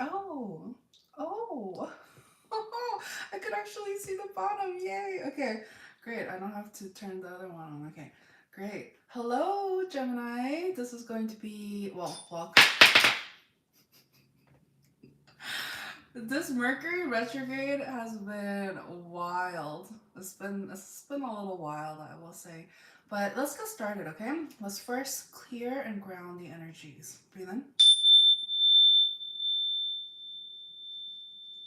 Oh, oh, I could actually see the bottom. Yay. Okay, great. I don't have to turn the other one on. Okay, great. Hello, Gemini. This is going to be, well, welcome. This Mercury retrograde has been wild. It's been a little wild, I will say. But let's get started, okay? Let's first clear and ground the energies. Breathe in,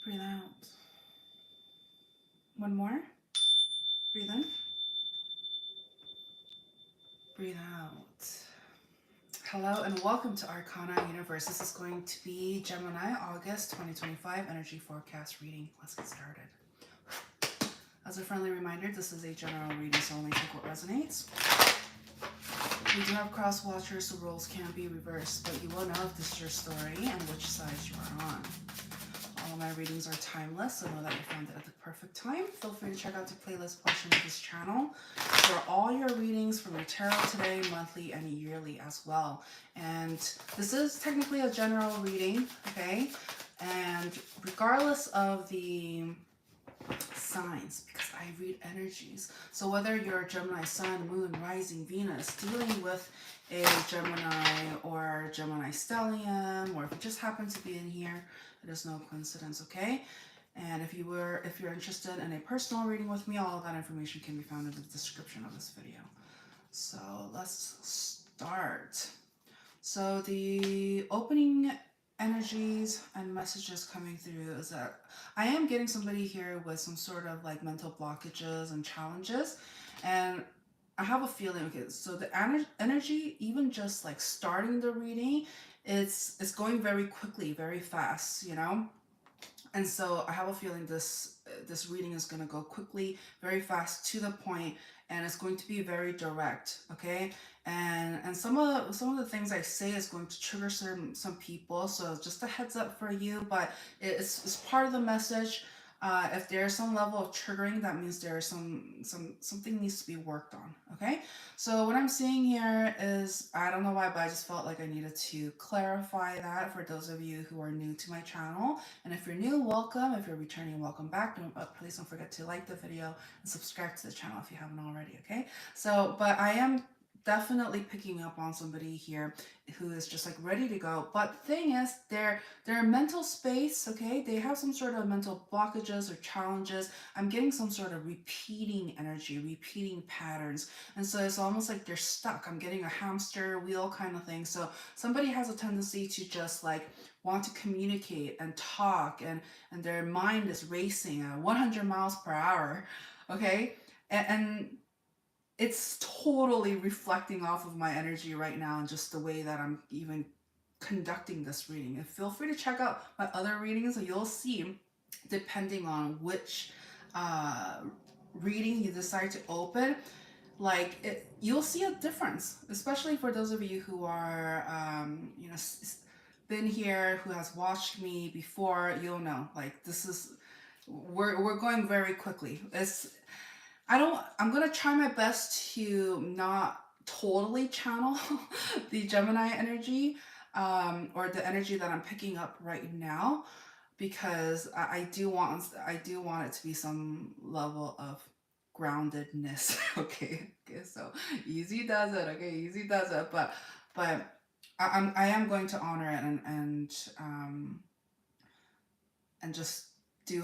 breathe out. One more. Breathe in, breathe out. Hello and welcome to Arcana Universe. This is going to be Gemini August 2025 energy forecast reading. Let's get started. As a friendly reminder, this is a general reading, so only take what resonates. We do have cross watchers, so roles can be reversed, but you will know if this is your story and which side you are on. All of my readings are timeless, so know that you found it at the perfect time. Feel free to check out the playlist portion of this channel for all your readings from your tarot today, monthly, and yearly as well. And this is technically a general reading, okay? And regardless of the signs, because I read energies. So whether you're a Gemini Sun, Moon, Rising, Venus, dealing with a Gemini or Gemini Stellium, or if you just happen to be in here, it is no coincidence, okay? And if you're interested in a personal reading with me, all of that information can be found in the description of this video. So let's start. So the opening energies and messages coming through is that I am getting somebody here with some sort of like mental blockages and challenges, and I have a feeling, okay, so the energy, even just like starting the reading, it's going very quickly, very fast, you know. And so I have a feeling this reading is going to go quickly, very fast, to the point, and it's going to be very direct, okay? And some of the things I say is going to trigger some people, so just a heads up for you. But it's part of the message. If there's some level of triggering, that means there's something needs to be worked on, okay? So what I'm seeing here is, I don't know why, but I just felt like I needed to clarify that for those of you who are new to my channel. And if you're new, welcome. If you're returning, welcome back. Please don't forget to like the video and subscribe to the channel if you haven't already, okay? So, but I am definitely picking up on somebody here who is just like ready to go. But the thing is, their mental space, okay, they have some sort of mental blockages or challenges. I'm getting some sort of repeating energy, repeating patterns. And so it's almost like they're stuck. I'm getting a hamster wheel kind of thing. So somebody has a tendency to just like want to communicate and talk, and their mind is racing at 100 miles per hour, okay? And it's totally reflecting off of my energy right now and just the way that I'm even conducting this reading. And feel free to check out my other readings, and you'll see, depending on which uh, reading you decide to open, like you'll see a difference, especially for those of you who are been here, who has watched me before. You'll know, like, this is, we're going very quickly. I'm gonna try my best to not totally channel the Gemini energy, or the energy that I'm picking up right now, because I do want it to be some level of groundedness. Okay, so easy does it. Okay, easy does it. But I am going to honor it, and just do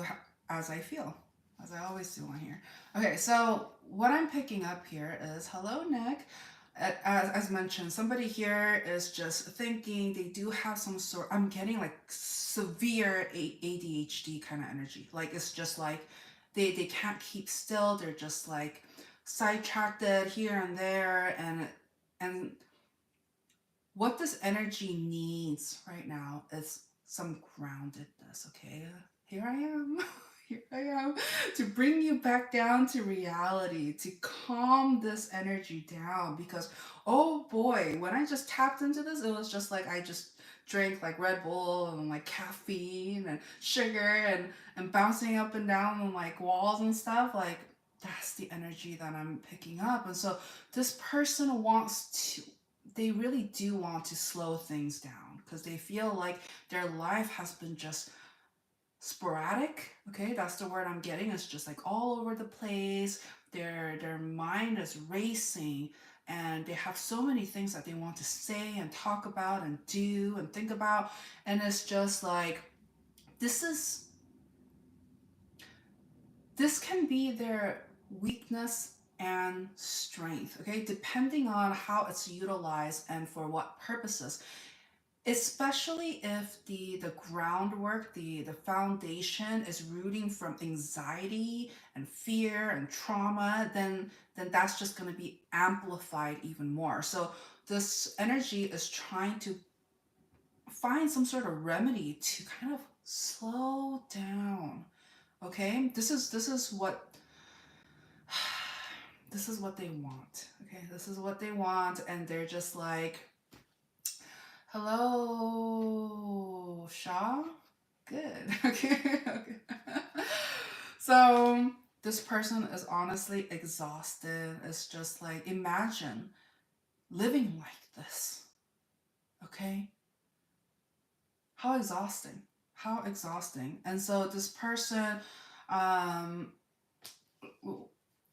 as I feel, as I always do on here. Okay, so what I'm picking up here is, hello, Nick. As mentioned, somebody here is just thinking they do have some sort. I'm getting like severe ADHD kind of energy. Like, it's just like they can't keep still. They're just like sidetracked here and there, and what this energy needs right now is some groundedness, okay? Here I am. Here I am to bring you back down to reality, to calm this energy down. Because, oh boy, when I just tapped into this, it was just like I just drank like Red Bull and like caffeine and sugar, and bouncing up and down on like walls and stuff. Like, that's the energy that I'm picking up. And so this person wants to, they really do want to slow things down, because they feel like their life has been just sporadic. Okay, that's the word I'm getting. It's just like all over the place. Their mind is racing, and they have so many things that they want to say and talk about and do and think about, and it's just like this can be their weakness and strength, okay, depending on how it's utilized and for what purposes. Especially if the groundwork, the foundation is rooting from anxiety and fear and trauma, then that's just going to be amplified even more. So this energy is trying to find some sort of remedy to kind of slow down. Okay, this is what this is what they want. Okay, this is what they want, and they're just like, hello, Shaw. Good. Okay. Okay. So this person is honestly exhausted. It's just like, imagine living like this. Okay. How exhausting. How exhausting. And so this person um,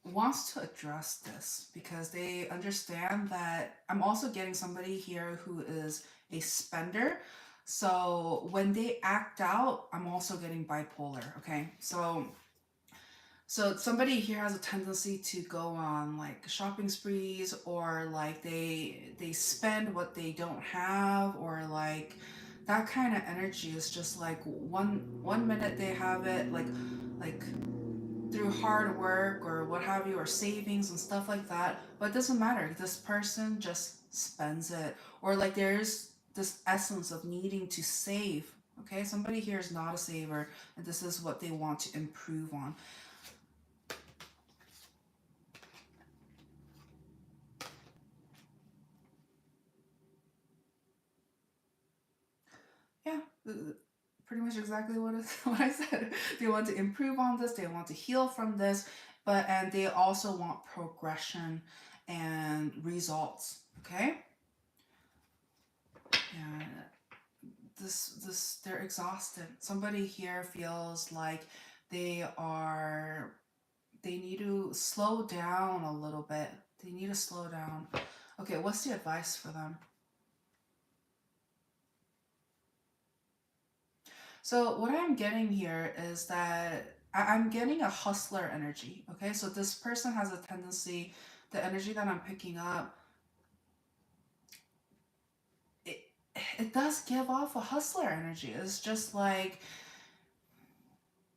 wants to address this because they understand that I'm also getting somebody here who is a spender. So when they act out, I'm also getting bipolar. Okay. So somebody here has a tendency to go on like shopping sprees, or like they spend what they don't have, or like that kind of energy is just like one minute they have it like through hard work or what have you, or savings and stuff like that, but it doesn't matter. This person just spends it, or like there's this essence of needing to save. Okay, somebody here is not a saver, and this is what they want to improve on. Yeah, pretty much exactly what what I said. They want to improve on this, they want to heal from this, and they also want progression and results. Okay. Yeah, they're exhausted. Somebody here feels like they are they need to slow down a little bit. They need to slow down. Okay, what's the advice for them? So what I'm getting here is that I'm getting a hustler energy. Okay, so this person has a tendency, the energy that I'm picking up, it, it does give off a hustler energy. It's just like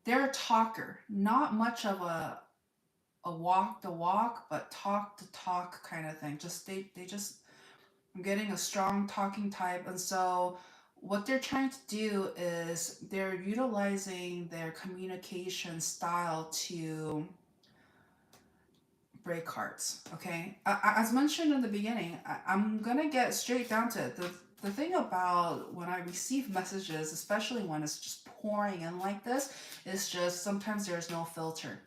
they're a talker, not much of a walk the walk, but talk the talk kind of thing. Just they just, I'm getting a strong talking type, and so what they're trying to do is they're utilizing their communication style to break hearts. Okay, as mentioned in the beginning, I'm gonna get straight down to it. The thing about when I receive messages, especially when it's just pouring in like this, is just sometimes there's no filter.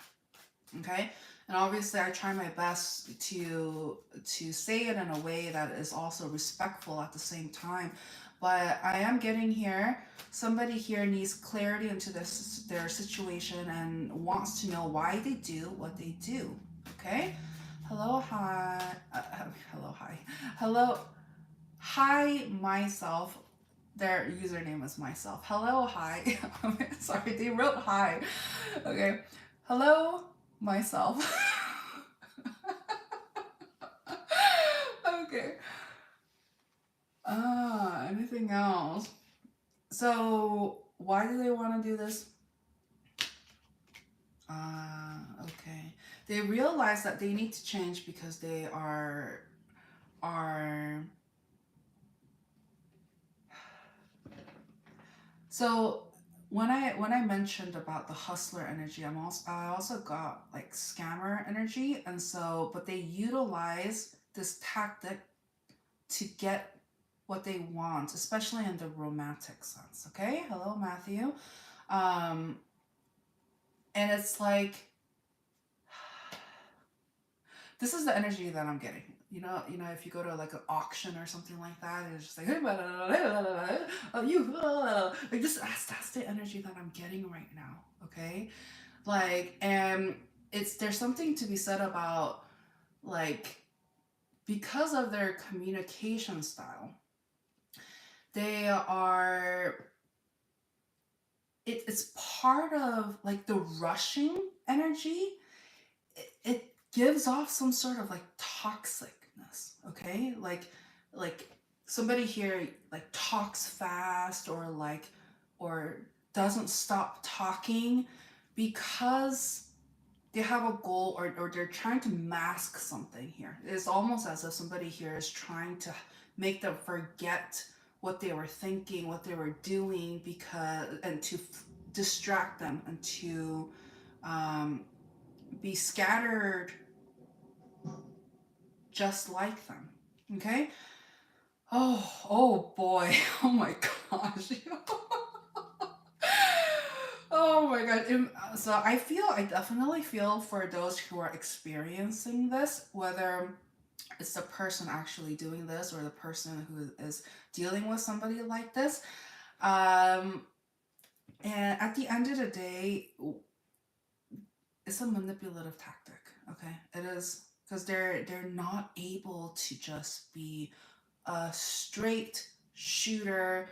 Okay, and obviously I try my best to say it in a way that is also respectful at the same time, but I am getting here, somebody here needs clarity into their situation and wants to know why they do what they do. Okay, hello, hi, hello, hi, hello, hi, myself. Their username is myself. Hello, hi. Sorry, they wrote hi. Okay. Hello, myself. Okay. Anything else? So, why do they want to do this? Okay. They realize that they need to change because they are so when I mentioned about the hustler energy, I also got like scammer energy, and so but they utilize this tactic to get what they want, especially in the romantic sense. Okay, hello Matthew, um, and it's like This is the energy that I'm getting. If you go to like an auction or something like that, it's just like, oh, you, like this. That's the energy that I'm getting right now. Okay, like, and there's something to be said about, like, because of their communication style, they are. It's part of like the rushing energy. It gives off some sort of like toxicness, okay? Like somebody here like talks fast, or doesn't stop talking because they have a goal, or they're trying to mask something here. It's almost as if somebody here is trying to make them forget what they were thinking, what they were doing, and to distract them, and to um, be scattered just like them. Okay? Oh boy. Oh my gosh. Oh my god. So I definitely feel for those who are experiencing this, whether it's the person actually doing this or the person who is dealing with somebody like this. And at the end of the day, it's a manipulative tactic. Okay, it is, because they're not able to just be a straight shooter,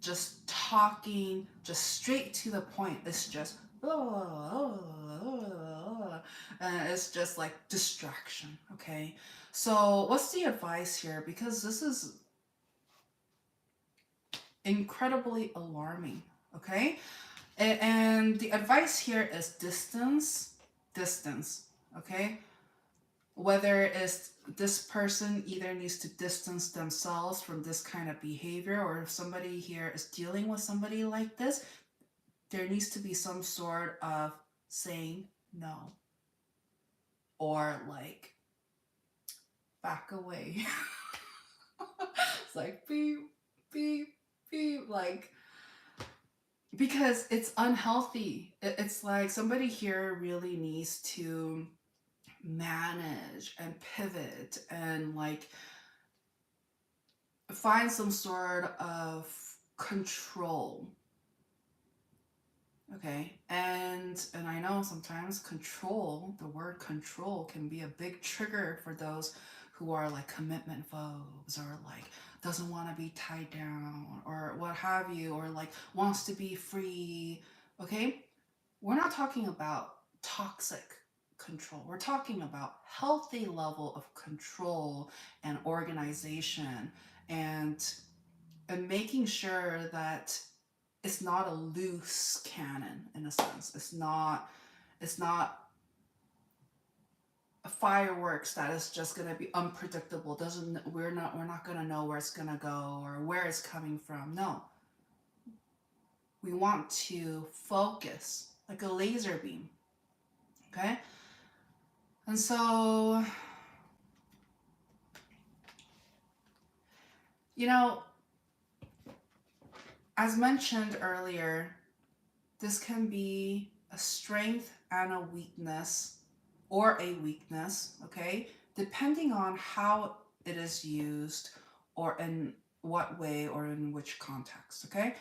just talking, just straight to the point. It's just and it's just like distraction. Okay, so what's the advice here? Because this is incredibly alarming. Okay, and the advice here is distance. Okay, whether it's this person either needs to distance themselves from this kind of behavior, or if somebody here is dealing with somebody like this, there needs to be some sort of saying no, or like back away. It's like beep, beep, beep, like, because it's unhealthy. It's like somebody here really needs to manage and pivot and like find some sort of control. Okay, and I know sometimes the word control can be a big trigger for those who are like commitment phobes, or like doesn't want to be tied down, or what have you, or like wants to be free. Okay, we're not talking about toxic control. We're talking about healthy level of control and organization, and making sure that it's not a loose cannon in a sense. It's not a fireworks that is just going to be unpredictable. Doesn't we're not going to know where it's going to go or where it's coming from. No. We want to focus like a laser beam. Okay? And so, as mentioned earlier, this can be a strength and a weakness, or a weakness, okay? Depending on how it is used, or in what way, or in which context, okay?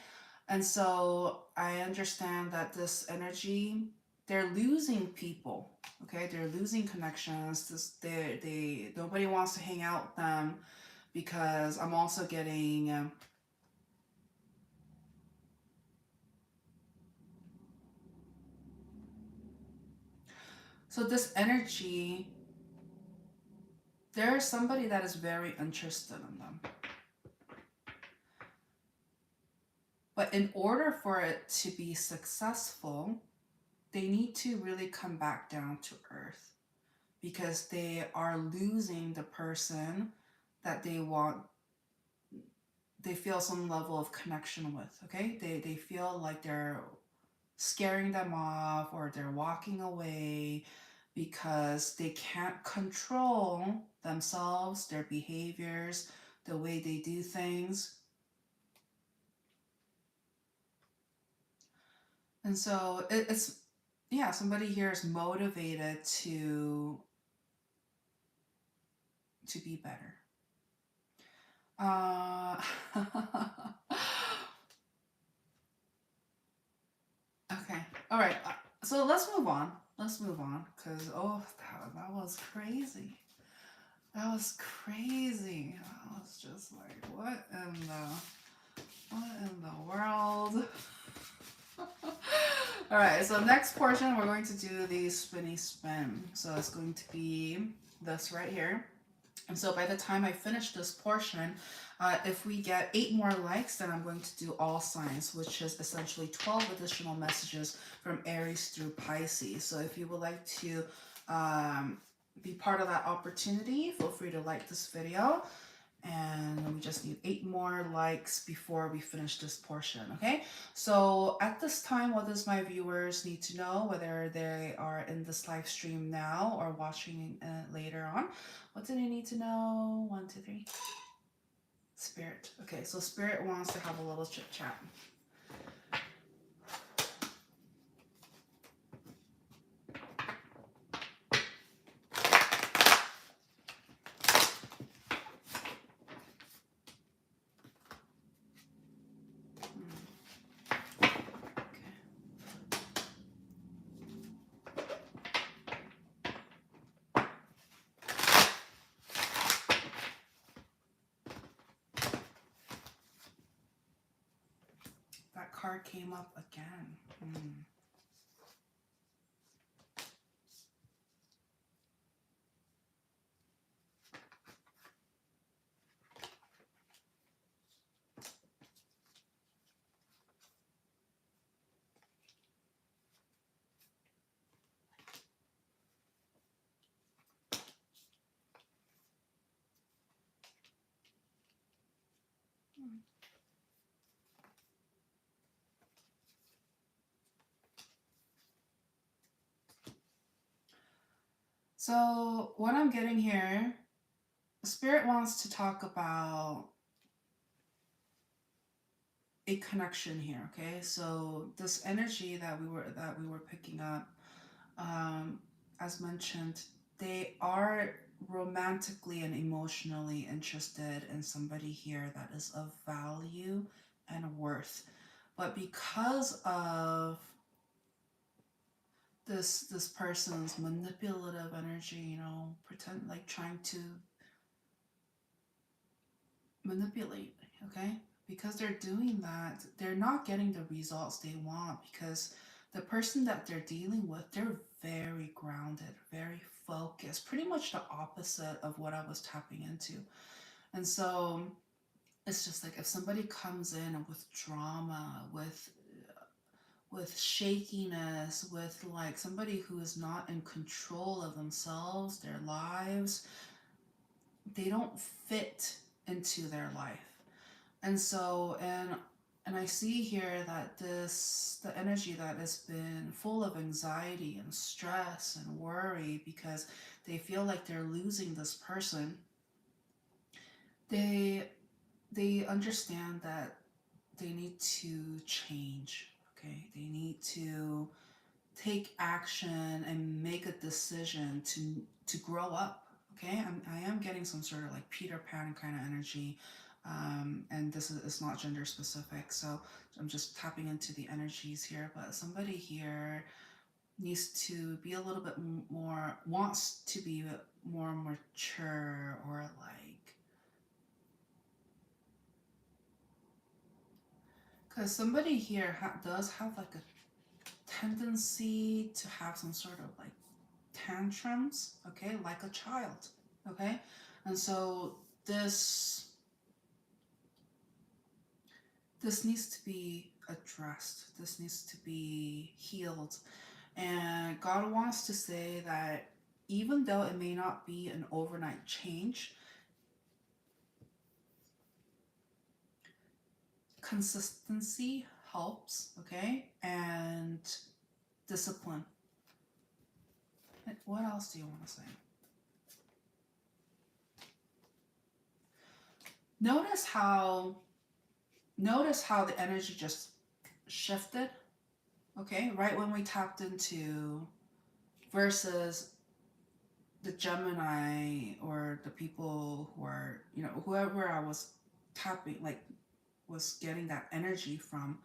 And so I understand that this energy, they're losing people, okay? They're losing connections. They nobody wants to hang out with them, because I'm also getting so this energy, there's somebody that is very interested in them. But in order for it to be successful, they need to really come back down to earth, because they are losing the person that they feel some level of connection with, okay? They feel like they're scaring them off, or they're walking away, because they can't control themselves, their behaviors, the way they do things. And so it's, yeah, somebody here is motivated to to be better. Okay. All right. So let's move on. Let's move on. Because, oh, that was crazy. That was crazy. I was just like, what in the world? All right. So next portion, we're going to do the spinny spin. So it's going to be this right here. And so by the time I finish this portion, if we get 8 more likes, then I'm going to do all signs, which is essentially 12 additional messages from Aries through Pisces. So if you would like to be part of that opportunity, feel free to like this video. And we just need 8 more likes before we finish this portion, okay? So at this time, what does my viewers need to know, whether they are in this live stream now or watching it later on? What do they need to know? 1, 2, 3. Spirit. Okay, so Spirit wants to have a little chit chat. That card came up again. So what I'm getting here, Spirit wants to talk about a connection here, okay? So this energy that we were picking up, as mentioned, they are romantically and emotionally interested in somebody here that is of value and worth. But because of this person's manipulative energy, you know, pretend like trying to manipulate, okay? Because they're doing that, they're not getting the results they want, because the person that they're dealing with, they're very grounded, very focused, pretty much the opposite of what I was tapping into. And so it's just like, if somebody comes in with drama, with shakiness, with like somebody who is not in control of themselves, their lives, they don't fit into their life. And so, and I see here that the energy that has been full of anxiety and stress and worry because they feel like they're losing this person, they understand that they need to change, okay? They need to take action and make a decision to grow up, okay? I am getting some sort of like Peter Pan kind of energy, and this is, it's not gender specific, so I'm just tapping into the energies here. But somebody here needs to be a little bit more, wants to be more mature, or like, because somebody here does have like a tendency to have some sort of like tantrums, okay, like a child, okay? And so this needs to be addressed. This needs to be healed. And God wants to say that even though it may not be an overnight change, consistency helps, okay? And discipline. What else do you want to say? Notice how the energy just shifted, okay? Right when we tapped into versus the Gemini or the people who are, you know, whoever I was tapping, like, was getting that energy from,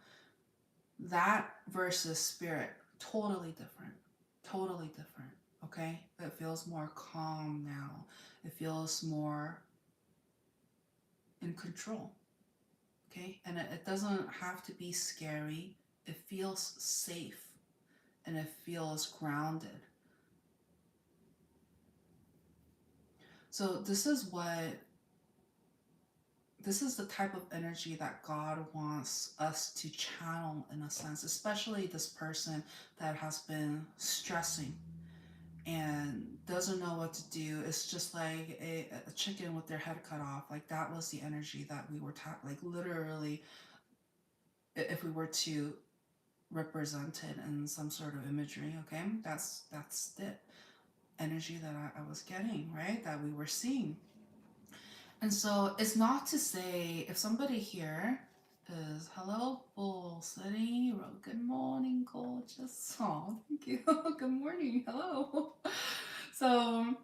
that versus spirit, totally different. Totally different. Okay? It feels more calm now. It feels more in control. Okay? And it doesn't have to be scary. It feels safe and it feels grounded. So this is the type of energy that God wants us to channel, in a sense, especially this person that has been stressing and doesn't know what to do. It's just like a chicken with their head cut off. Like, that was the energy that we were like, literally, if we were to represent it in some sort of imagery. Okay, that's the energy that I was getting, right, that we were seeing. And so it's not to say, if somebody here is, hello, Bull City, good morning, gorgeous. Oh, thank you. Good morning. Hello. So,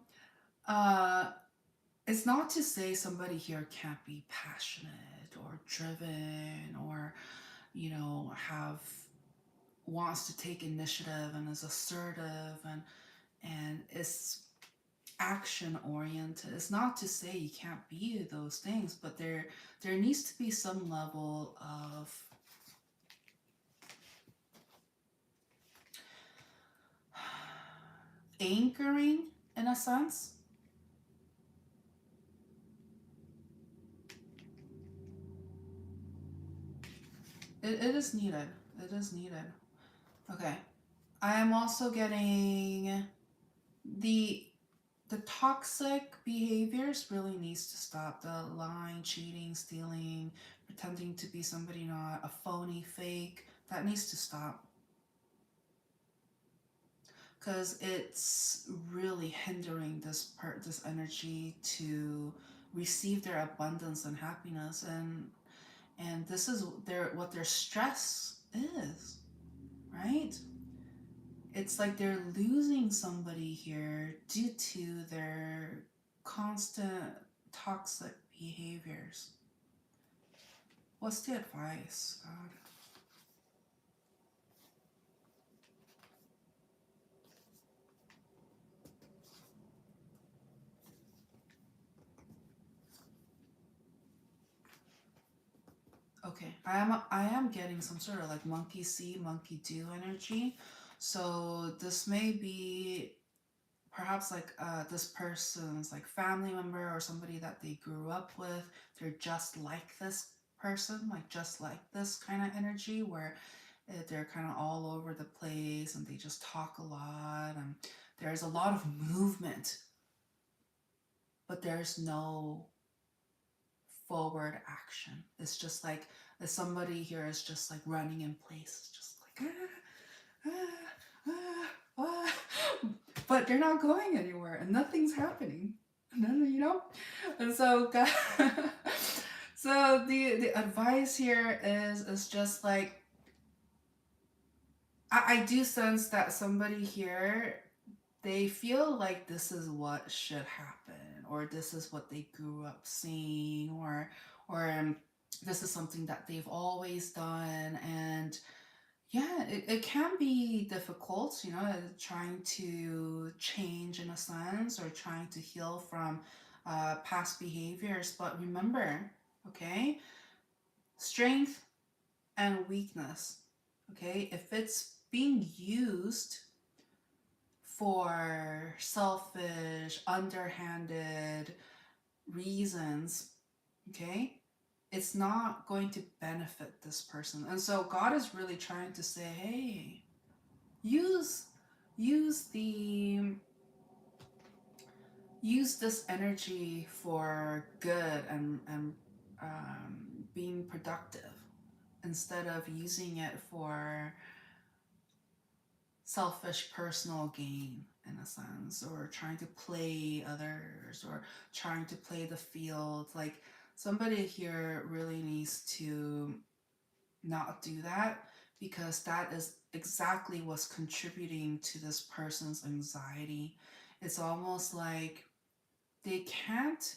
it's not to say somebody here can't be passionate or driven or, you know, wants to take initiative and is assertive and is action oriented. It's not to say you can't be those things, but there needs to be some level of anchoring, in a sense. It is needed. It is needed. Okay. I am also getting the toxic behaviors really needs to stop. The lying, cheating, stealing, pretending to be somebody not, a phony, fake, that needs to stop. Because it's really hindering this energy to receive their abundance and happiness, and this is what their stress is, right? It's like they're losing somebody here due to their constant toxic behaviors. What's the advice, God? Okay, I am getting some sort of like monkey see, monkey do energy. So this may be perhaps like this person's like family member or somebody that they grew up with. They're just like this person, like just like this kind of energy where they're kind of all over the place and they just talk a lot and there's a lot of movement, but there's no forward action. It's just like if somebody here is just like running in place, just like but they're not going anywhere and nothing's happening. None, you know. And so, so the advice here is just like I do sense that somebody here, they feel like this is what should happen, or this is what they grew up seeing, or this is something that they've always done. And yeah, it can be difficult, you know, trying to change in a sense or trying to heal from past behaviors. But remember, okay, strength and weakness, okay, if it's being used for selfish, underhanded reasons, okay, it's not going to benefit this person. And so God is really trying to say, hey, use the use this energy for good and being productive instead of using it for selfish personal gain, in a sense, or trying to play others or trying to play the field. Like, somebody here really needs to not do that, because that is exactly what's contributing to this person's anxiety It's almost like they can't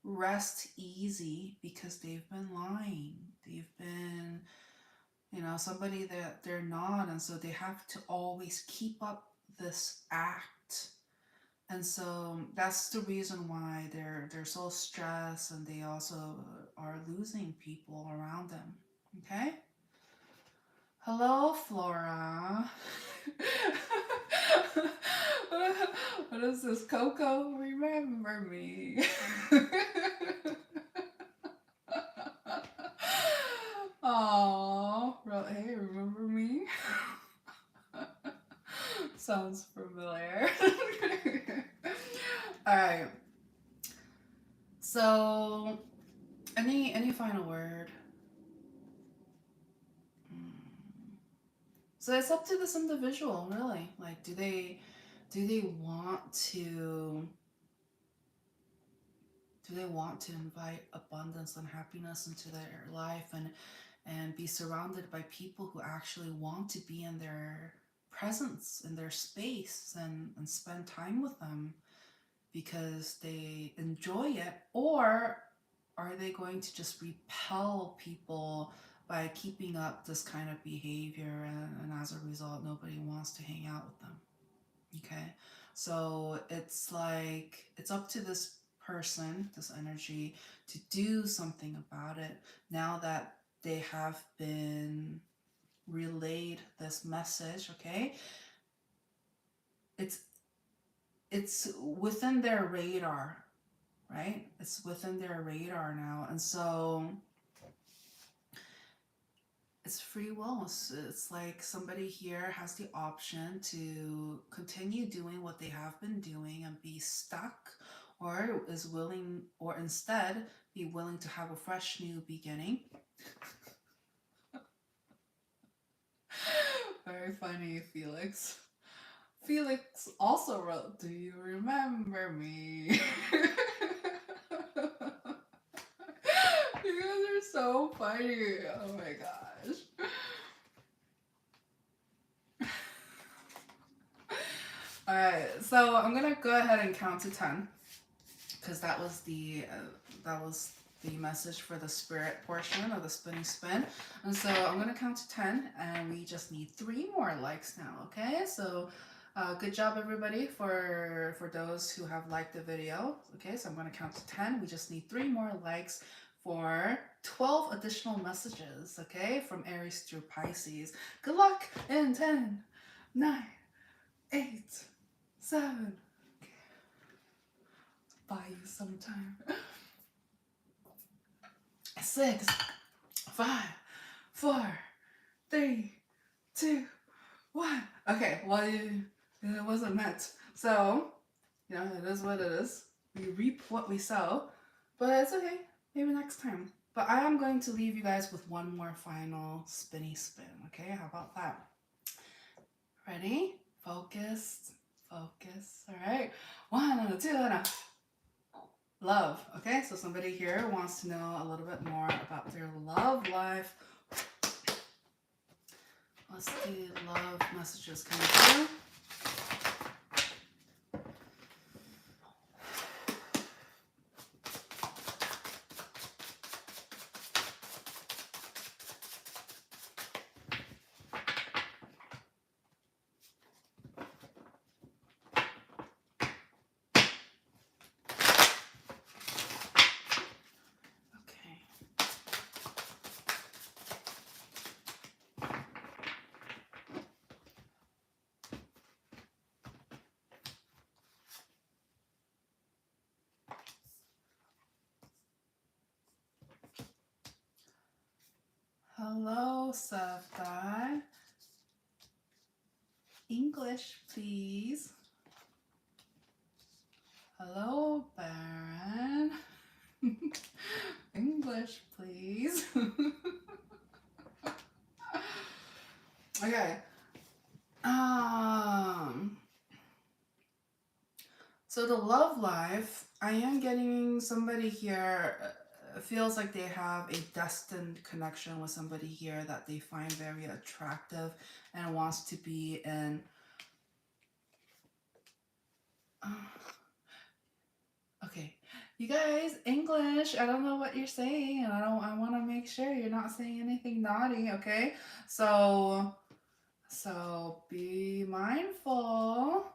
rest easy because they've been lying. They've been, somebody that they're not. And so they have to always keep up this act. And so that's the reason why they're so stressed, and they also are losing people around them. Okay? Hello, Flora. What is this? Coco, remember me. Oh, hey, remember me? Sounds familiar. All right. So, any final word? So it's up to this individual, really. Like, do they want to invite abundance and happiness into their life, and be surrounded by people who actually want to be in their presence, in their space, and spend time with them because they enjoy it? Or are they going to just repel people by keeping up this kind of behavior, and as a result, nobody wants to hang out with them? Okay, so it's like it's up to this person, this energy, to do something about it now that they have been relayed this message. Okay, it's within their radar, right? It's within their radar now, and so it's free will. It's like somebody here has the option to continue doing what they have been doing and be stuck, or is willing, or instead be willing to have a fresh new beginning. Very funny, Felix. Felix also wrote, "Do you remember me?" You guys are so funny. Oh my gosh. Alright, so I'm gonna go ahead and count to 10, because that was the message for the spirit portion of the spinning spin. And so I'm gonna count to 10, and we just need 3 more likes now. Okay, so good job, everybody, for those who have liked the video. Okay, so I'm gonna count to 10. We just need 3 more likes for 12 additional messages. Okay, from Aries through Pisces. Good luck in 10, 9, 8, 7. Buy you some time. 6, 5, 4, 3, 2, 1. Okay, well, it wasn't meant. So, it is what it is. We reap what we sow, but it's okay. Maybe next time. But I am going to leave you guys with one more final spinny spin. Okay, how about that? Ready? Focused. Focus. All right. 1 and a 2 and a love. Okay, so somebody here wants to know a little bit more about their love life. Let's see, love messages coming through. Hello, Savdai. English, please. Hello, Baron. English, please. Okay. So the love life, I am getting somebody here feels like they have a destined connection with somebody here that they find very attractive and wants to be in Uh, okay. You guys, English, I don't know what you're saying, and I want to make sure you're not saying anything naughty, okay? So be mindful.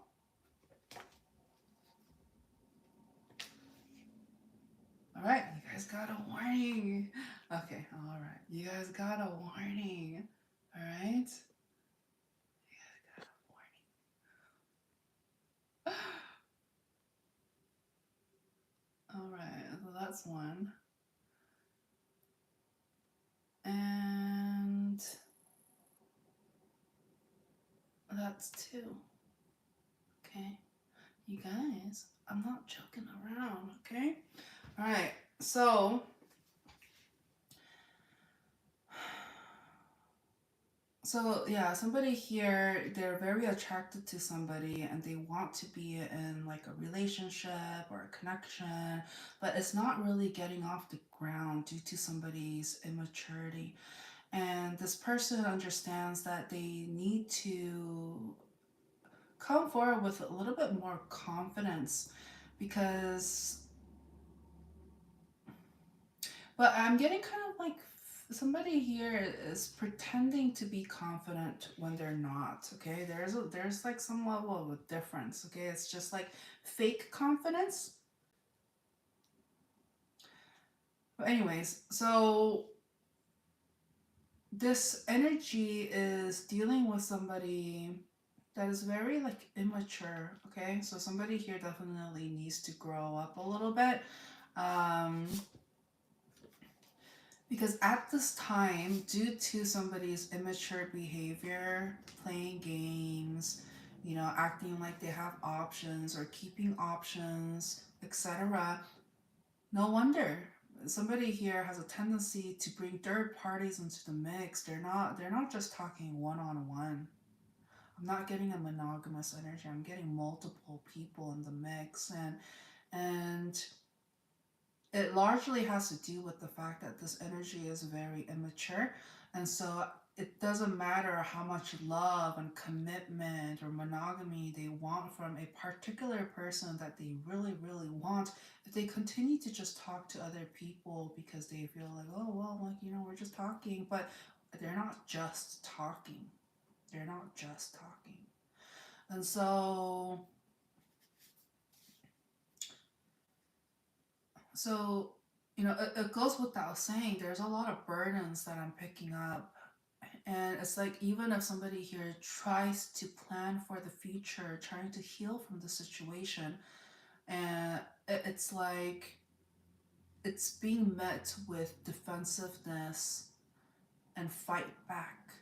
All right, you guys got a warning. Okay, all right. You guys got a warning. All right? You guys got a warning. All right, so that's one. And that's two. Okay? You guys, I'm not joking around, okay? All right, so yeah, somebody here, they're very attracted to somebody and they want to be in like a relationship or a connection, but it's not really getting off the ground due to somebody's immaturity. And this person understands that they need to come forward with a little bit more confidence because, but I'm getting kind of like somebody here is pretending to be confident when they're not. Okay, there's like some level of a difference. Okay, it's just like fake confidence. But anyways, so this energy is dealing with somebody that is very like immature. Okay, so somebody here definitely needs to grow up a little bit. Um, Because at this time, due to somebody's immature behavior, playing games, acting like they have options or keeping options, etc., no wonder somebody here has a tendency to bring third parties into the mix. They're not just talking one on one. I'm not getting a monogamous energy. I'm getting multiple people in the mix, and it largely has to do with the fact that this energy is very immature. And so it doesn't matter how much love and commitment or monogamy they want from a particular person that they really, really want. If they continue to just talk to other people because they feel like, oh, well, like, we're just talking, but they're not just talking. They're not just talking. And so, it goes without saying, there's a lot of burdens that I'm picking up. And it's like, even if somebody here tries to plan for the future, trying to heal from the situation, and it's like it's being met with defensiveness and fight back.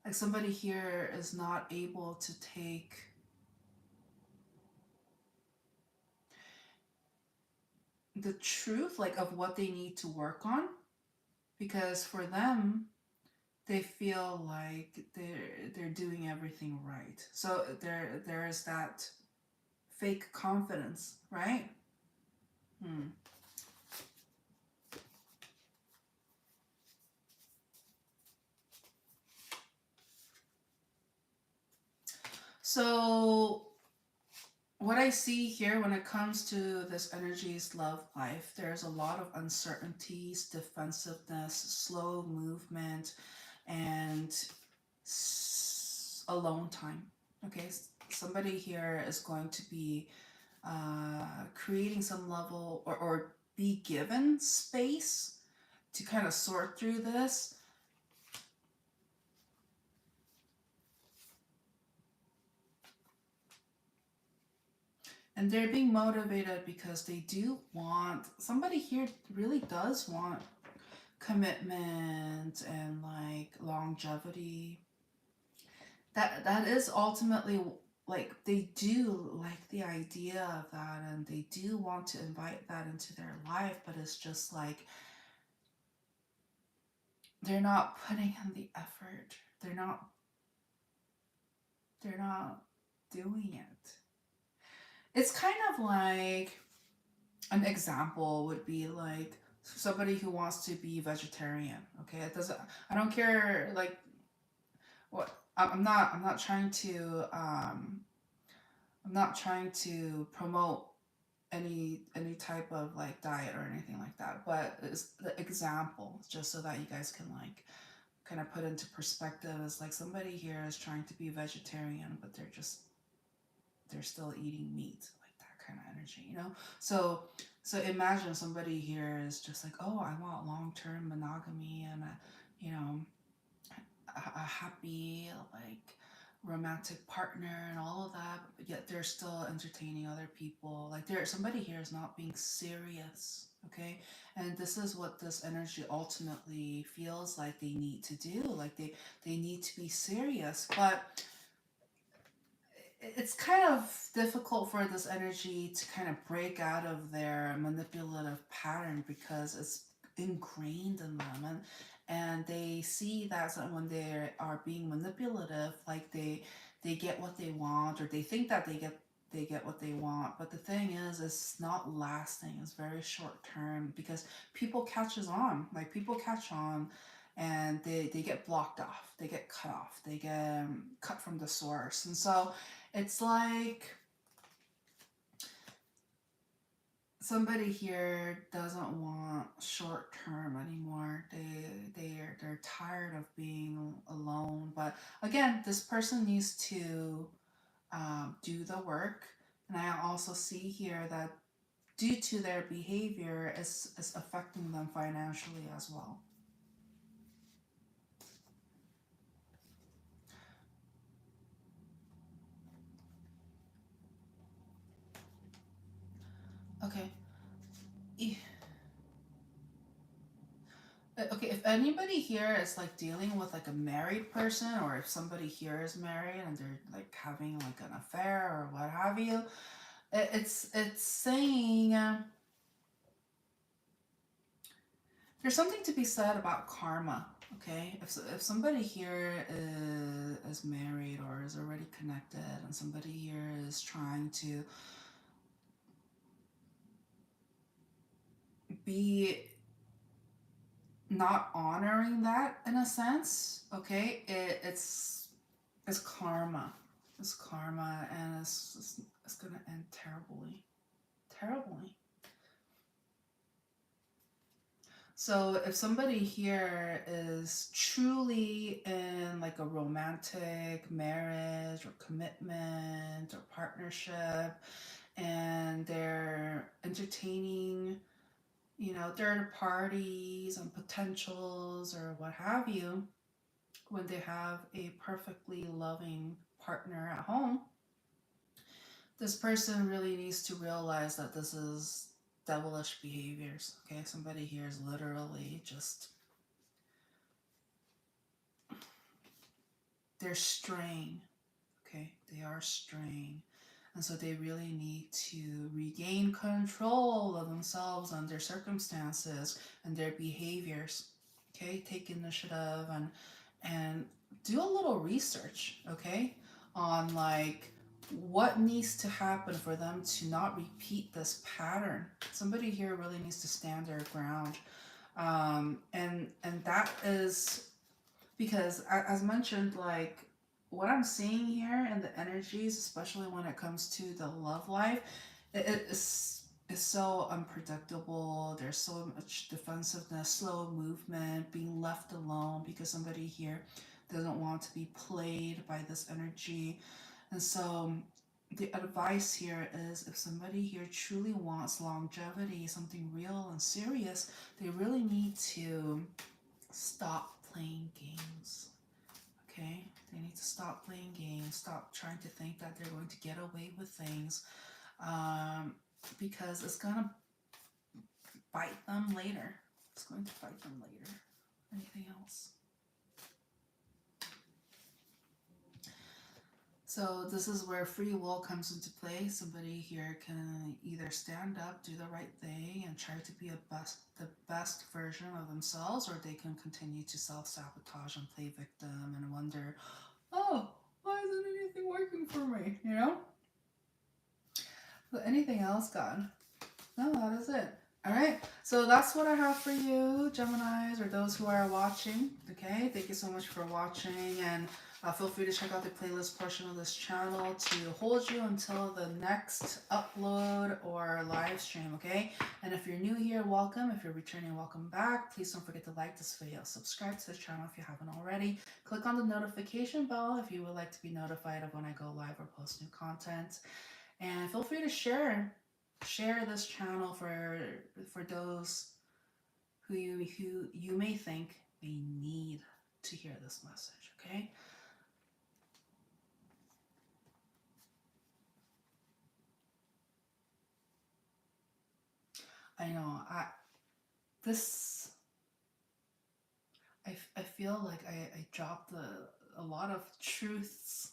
Like somebody here is not able to take the truth, like of what they need to work on, because for them, they feel like they're doing everything right. So there's that fake confidence, right? Hmm. So what I see here when it comes to this energy's love life, there's a lot of uncertainties, defensiveness, slow movement, and alone time. Okay, somebody here is going to be creating some level or be given space to kind of sort through this. And they're being motivated because they do want, somebody here really does want commitment and like longevity. That is ultimately, like, they do like the idea of that and they do want to invite that into their life, but it's just like they're not putting in the effort. They're not doing it. It's kind of like, an example would be like somebody who wants to be vegetarian. Okay, it doesn't, I don't care like what, I'm not trying to I'm not trying to promote any type of like diet or anything like that, but it's the example just so that you guys can like kind of put into perspective. Is like somebody here is trying to be vegetarian, but they're still eating meat, like that kind of energy, you know. So imagine somebody here is just like, oh, I want long-term monogamy and you know, a happy like romantic partner and all of that, but yet they're still entertaining other people. Like there, somebody here is not being serious, okay? And this is what this energy ultimately feels like they need to do. Like they need to be serious, but it's kind of difficult for this energy to kind of break out of their manipulative pattern because it's ingrained in them, and they see that when they are being manipulative, like they get what they want, or they think that they get what they want, but the thing is it's not lasting. It's very short term because people catches on, like people catch on, and they get blocked off, they get cut off, they get cut from the source. And so it's like somebody here doesn't want short term anymore. They're tired of being alone. But again, this person needs to do the work. And I also see here that due to their behavior, is affecting them financially as well. Okay. Okay, if anybody here is like dealing with like a married person, or if somebody here is married and they're like having like an affair or what have you, it's saying there's something to be said about karma. Okay, if somebody here is married or is already connected, and somebody here is trying to be not honoring that in a sense, okay, it's karma. It's karma, and it's gonna end terribly, terribly. So if somebody here is truly in like a romantic marriage or commitment or partnership, and they're entertaining, you know, third parties and potentials or what have you, when they have a perfectly loving partner at home, this person really needs to realize that this is devilish behaviors. Okay, somebody here is literally just, they're straying. Okay, they are straying. And so they really need to regain control of themselves and their circumstances and their behaviors. Okay, take initiative and do a little research, okay, on like what needs to happen for them to not repeat this pattern. Somebody here really needs to stand their ground. And that is because, as mentioned, like what I'm seeing here in the energies, especially when it comes to the love life, it is so unpredictable. There's so much defensiveness, slow movement, being left alone because somebody here doesn't want to be played by this energy. And so the advice here is, if somebody here truly wants longevity, something real and serious, they really need to stop playing games. Okay? They need to stop playing games, stop trying to think that they're going to get away with things, because it's going to bite them later. It's going to bite them later. Anything else? So this is where free will comes into play. Somebody here can either stand up, do the right thing, and try to be the best version of themselves, or they can continue to self-sabotage and play victim and wonder, oh, why isn't anything working for me? You know? But anything else, God? No, that is it. All right. So that's what I have for you, Geminis, or those who are watching. Okay, thank you so much for watching, and feel free to check out the playlist portion of this channel to hold you until the next upload or live stream. Okay, and if you're new here, welcome. If you're returning, welcome back. Please don't forget to like this video, subscribe to this channel if you haven't already. Click on the notification bell if you would like to be notified of when I go live or post new content, and feel free to share this channel for those who you may think they need to hear this message. Okay, I know this I feel like I dropped a lot of truths,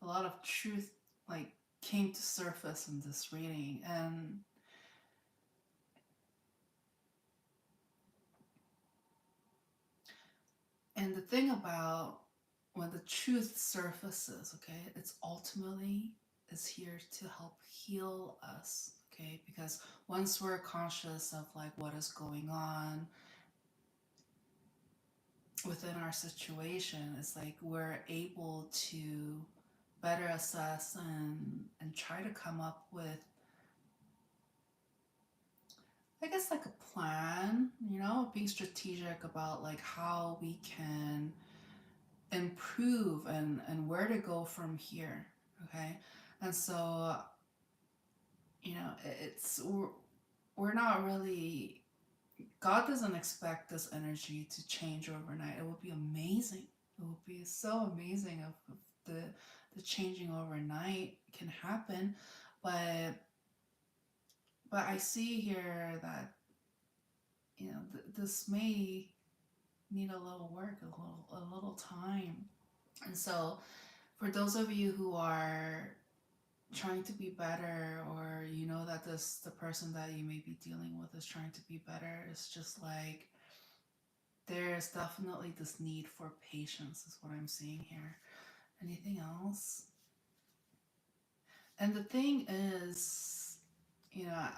a lot of truth like came to surface in this reading. And the thing about when the truth surfaces, okay, it's ultimately is here to help heal us, okay? Because once we're conscious of like what is going on within our situation, it's like we're able to better assess and try to come up with, I guess, like a plan, you know, being strategic about like how we can improve and where to go from here. Okay, and so, you know, we're not really, God doesn't expect this energy to change overnight. It would be amazing. It would be so amazing if the changing overnight can happen. but but I see here that, you know, this may need a little work, a little time. And so for those of you who are trying to be better, or you know that the person that you may be dealing with is trying to be better, it's just like there's definitely this need for patience is what I'm seeing here. Anything else? And the thing is, you know,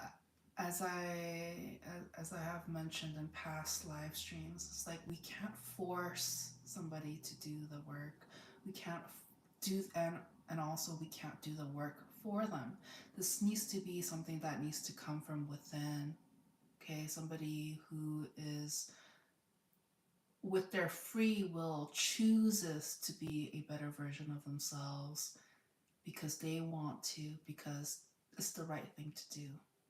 as I have mentioned in past live streams, it's like we can't force somebody to do the work. We can't do, and also we can't do the work for them. This needs to be something that needs to come from within. Okay, somebody who is with their free will chooses to be a better version of themselves because they want to, because it's the right thing to do.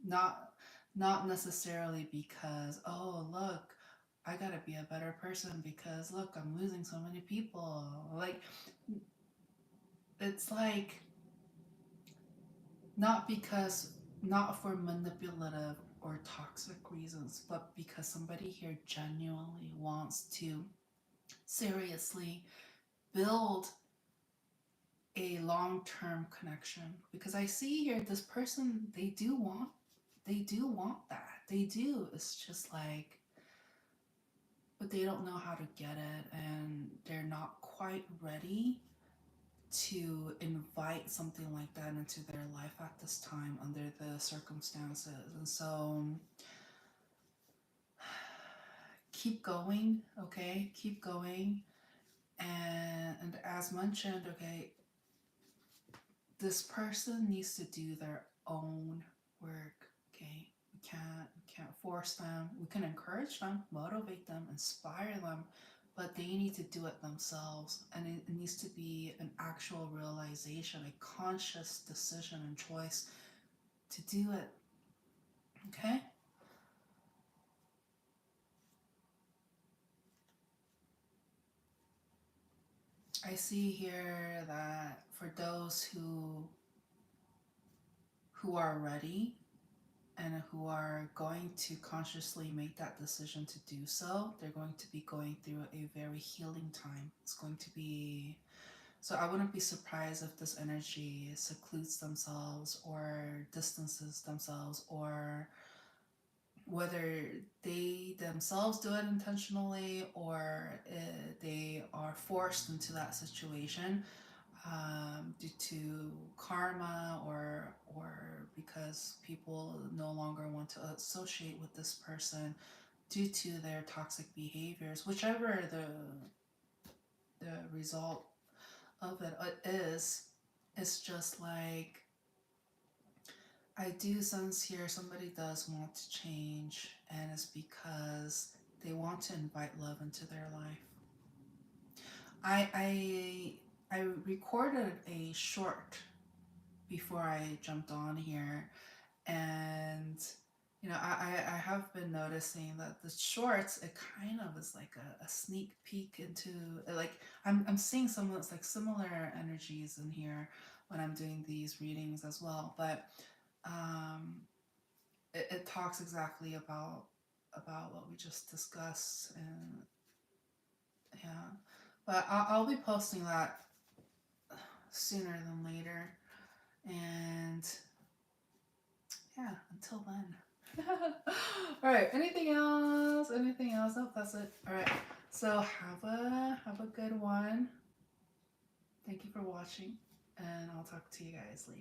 Not necessarily because, oh look, I gotta be a better person because look, I'm losing so many people. Like, it's like not because, not for manipulative or toxic reasons, but because somebody here genuinely wants to seriously build a long-term connection. Because I see here this person, they do want that. They do. It's just like, but they don't know how to get it, and they're not quite ready to invite something like that into their life at this time under the circumstances. And so keep going, okay? Keep going. And as mentioned, okay, this person needs to do their own work, okay? We can't force them. We can encourage them, motivate them, inspire them, but they need to do it themselves. And it needs to be an actual realization, a conscious decision and choice to do it, okay? I see here that for those who are ready and who are going to consciously make that decision to do so, they're going to be going through a very healing time. It's going to be, so I wouldn't be surprised if this energy secludes themselves or distances themselves, or whether they themselves do it intentionally or they are forced into that situation. due to karma, or because people no longer want to associate with this person due to their toxic behaviors, whichever the result of it is. It's just like, I do sense here somebody does want to change, and it's because they want to invite love into their life. I recorded a short before I jumped on here, and you know, I have been noticing that the shorts, it kind of is like a sneak peek into, like, I'm seeing some of like similar energies in here when I'm doing these readings as well, but it talks exactly about what we just discussed. And yeah, but I'll be posting that sooner than later. And yeah, until then. All right, anything else? Anything else? Oh, that's it. All right, so have a good one. Thank you for watching, and I'll talk to you guys later.